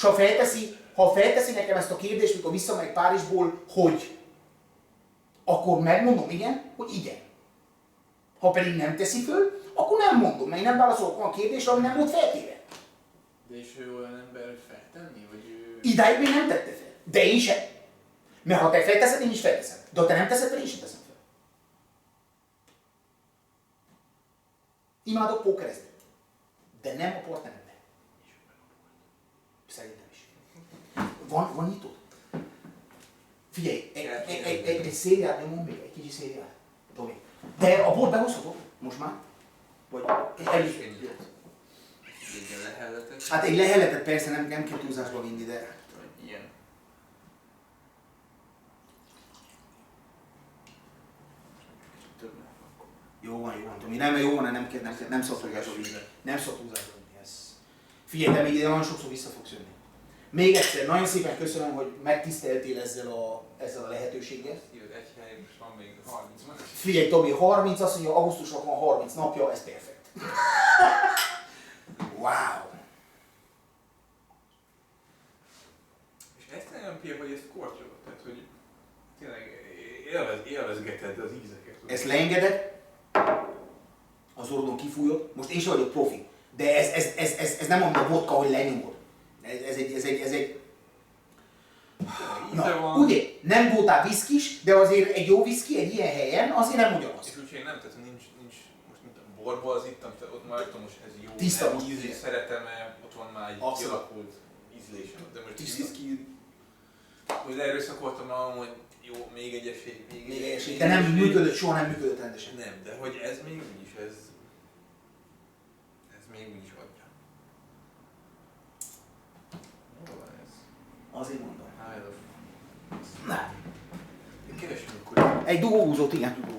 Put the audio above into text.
ha felteszi nekem ezt a kérdést, mikor visszamegyek Párizsból, hogy akkor megmondom igen, hogy igen. Ha pedig nem teszi föl, akkor nem mondom, mert én nem válaszolok olyan kérdésre, ami nem volt feltéve. De és ő olyan ember, hogy feltenni? Vagy ő... Idáig még nem tette fel. De én sem. Mert ha te felteszed, én is felteszem. De ha te nem teszed fel, én sem teszem fel. Imádok pókerezni. De nem a partneremben. Szerintem is. Van nyitód? Figyelj, egy szériát nyomom még, egy kicsi szériát. Tomi. De a bort behozhatok most már? Vagy egy lehelletet? Hát egy lehelletet persze nem kell túlzásba vinni, de... Ilyen. Jó van, Tomi. Nem szabad túlzásba vinni. Nem szabad túlzásba vinni. Figyelj, de még ide nagyon sokszor vissza fogsz jönni. Még egyszer, nagyon szépen köszönöm, hogy megtiszteltél ezzel a lehetőséggel. Jött egy hely, most van még 30 nap. Figyelj Tomi, 30, azt mondja, augusztusnak van 30 napja, ez perfekt. Wow! És ezt nem Pia, hogy ezt kortyolod, tehát hogy tényleg élvezgeted az ízeket. Ezt leengeded, az orrodon kifújod, most én sem vagyok profi, de ez nem olyan a vodka, hogy lenyomod. Ez egy... Na, ugye, nem voltál viszkis, de azért egy jó viszki egy ilyen helyen azért nem ugyanaz. És úgyhogy nem, tehát nincs most mint a borból az ittam, ott már tudom, most ez jó, tiszta nem most ízlés szeretem-e, ott van már egy kialakult ízlésem. De most viszki, hogy leerőszakoltam magam, hogy jó, még egy esély, még egy esély. De nem működött, soha nem működött rendesen. Nem, de hogy ez még úgyis, ez még úgyis adja. Hol van ez? Azért mondom. Isle of... Na. Keresünk akkor. Egy dugóhúzót, igen.